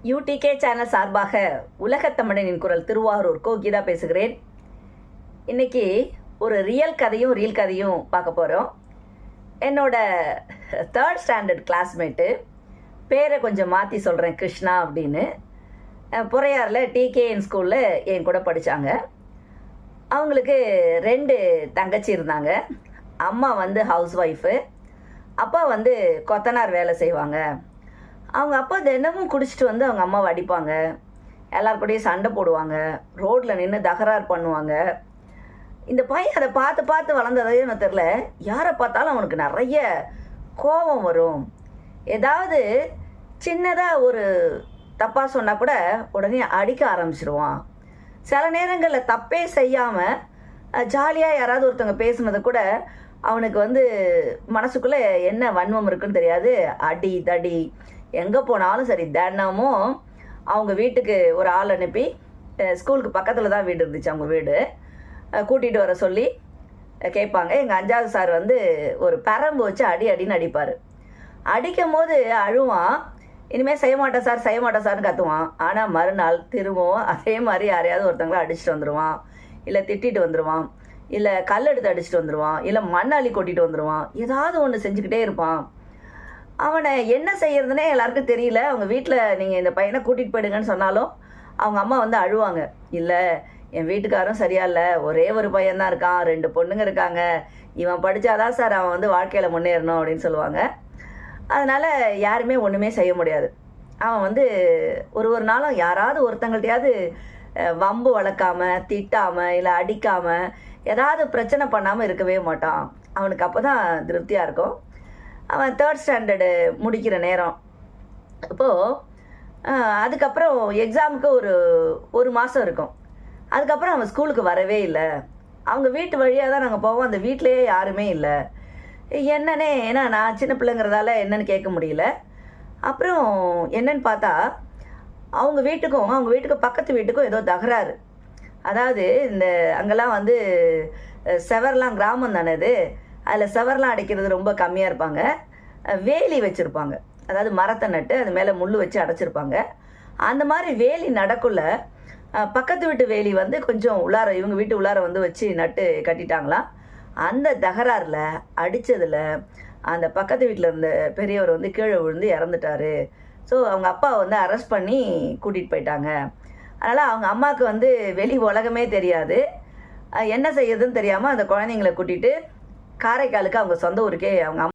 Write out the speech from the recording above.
UDK channel சார்பாக உலகத்தமிழனின் குரல் திருவாரூர் கீதா பேசுகிறேன். இன்னைக்கு ஒரு ரியல் கதையும் ரீல் கதையும் பார்க்க போகிறோம். என்னோட 3rd ஸ்டாண்டர்ட் கிளாஸ்மேட்டு, பேரை கொஞ்சம் மாற்றி சொல்கிறேன், கிருஷ்ணா அப்படின்னு. பொறையாரில் டிகேஎன் ஸ்கூலில் என் கூட படித்தாங்க. அவங்களுக்கு 2 தங்கச்சி இருந்தாங்க. அம்மா வந்து ஹவுஸ் ஒய்ஃபு, அப்பா வந்து கொத்தனார் வேலை செய்வாங்க. அவங்க அப்பா தினமும் குடிச்சிட்டு வந்து அவங்க அம்மாவை அடிப்பாங்க, எல்லாருக்கூடையும் சண்டை போடுவாங்க, ரோட்டில் நின்று தகராறு பண்ணுவாங்க. இந்த பையன் அதை பார்த்து பார்த்து வளர்ந்ததே எனக்கு தெரில. யாரை பார்த்தாலும் அவனுக்கு நிறைய கோபம் வரும். ஏதாவது சின்னதாக ஒரு தப்பாக சொன்னால் கூட உடனே அடிக்க ஆரம்பிச்சிடுவான். சில நேரங்களில் தப்பே செய்யாமல் ஜாலியாக யாராவது ஒருத்தவங்க பேசுனதை கூட அவனுக்கு வந்து மனசுக்குள்ளே என்ன வன்மம் இருக்குன்னு தெரியாது, அடி தடி. எங்கே போனாலும் சரி, தினமும் அவங்க வீட்டுக்கு ஒரு ஆள் அனுப்பி, ஸ்கூலுக்கு பக்கத்தில் தான் வீடு இருந்துச்சு அவங்க வீடு, கூட்டிகிட்டு வர சொல்லி கேட்பாங்க. எங்கள் 5வது சார் வந்து ஒரு பரம்பு வச்சு அடின்னு அடிப்பார். அடிக்கும் போது அழுவான், இனிமேல் செய்ய மாட்டேன் சார் செய்ய மாட்டேன் சார்னு கத்துவான். ஆனால் மறுநாள் திரும்பவும் அதே மாதிரி யாரையாவது ஒருத்தவங்கள அடிச்சுட்டு வந்துடுவான், இல்லை திட்டிட்டு வந்துடுவான், இல்லை கல் எடுத்து அடிச்சுட்டு வந்துடுவான், இல்லை மண்ணாளி கொட்டிட்டு வந்துடுவான். ஏதாவது ஒன்று செஞ்சுக்கிட்டே இருப்பான். அவனை என்ன செய்யறதுனே எல்லாருக்கும் தெரியல. அவங்க வீட்டில் நீங்கள் இந்த பையனை கூட்டிகிட்டு போயிடுங்கன்னு சொன்னாலும் அவங்க அம்மா வந்து அழுவாங்க. இல்லை, என் வீட்டுக்காரும் சரியா இல்லை, ஒரே ஒரு பையன்தான் இருக்கான், 2 பொண்ணுங்க இருக்காங்க, இவன் படித்தாதான் சார் அவன் வந்து வாழ்க்கையில் முன்னேறணும் அப்படின்னு சொல்லுவாங்க. அதனால் யாருமே ஒன்றுமே செய்ய முடியாது. அவன் வந்து ஒரு நாளும் யாராவது ஒருத்தங்கள்ட்டையாவது வம்பு வளர்க்காமல், திட்டாமல், இல்லை அடிக்காமல், ஏதாவது பிரச்சனை பண்ணாமல் இருக்கவே மாட்டான். அவனுக்கு அப்போ தான் திருப்தியாக இருக்கும். அவன் 3rd ஸ்டாண்டர்டு முடிக்கிற நேரம். அப்போது அதுக்கப்புறம் எக்ஸாமுக்கு ஒரு மாதம் இருக்கும். அதுக்கப்புறம் அவன் ஸ்கூலுக்கு வரவே இல்லை. அவங்க வீட்டு வழியாக தான் நாங்கள் போவோம். அந்த வீட்டிலையே யாருமே இல்லை. என்னன்னே, ஏன்னா நான் சின்ன பிள்ளைங்கிறதால என்னன்னு கேட்க முடியல. அப்புறம் என்னன்னு பார்த்தா அவங்க வீட்டுக்கும் பக்கத்து வீட்டுக்கும் ஏதோ தகராறு. அதாவது இந்த அங்கெல்லாம் வந்து செவர்லாம் கிராமம் தானே இது, அதில் செவர்லாம் அடைக்கிறது ரொம்ப கம்மியாக இருப்பாங்க. வேலி வச்சுருப்பாங்க, அதாவது மரத்தை நட்டு அது மேலே முள் வச்சு அடைச்சிருப்பாங்க. அந்த மாதிரி வேலி நடக்குள்ள பக்கத்து வீட்டு வேலி வந்து கொஞ்சம் உள்ளார, இவங்க வீட்டு உள்ளார வந்து வச்சு நட்டு கட்டிட்டாங்களாம். அந்த தகராறில் அடித்ததில் அந்த பக்கத்து வீட்டில் இருந்த பெரியவர் வந்து கீழே விழுந்து இறந்துட்டார். ஸோ அவங்க அப்பா வந்து அரெஸ்ட் பண்ணி கூட்டிகிட்டு போயிட்டாங்க. அதனால் அவங்க அம்மாவுக்கு வந்து வெளி உலகமே தெரியாது. என்ன செய்யறதுன்னு தெரியாமல் அந்த குழந்தைங்களை கூட்டிகிட்டு காரைக்காலுக்கு அவங்க சொந்த ஊருக்கே அவங்க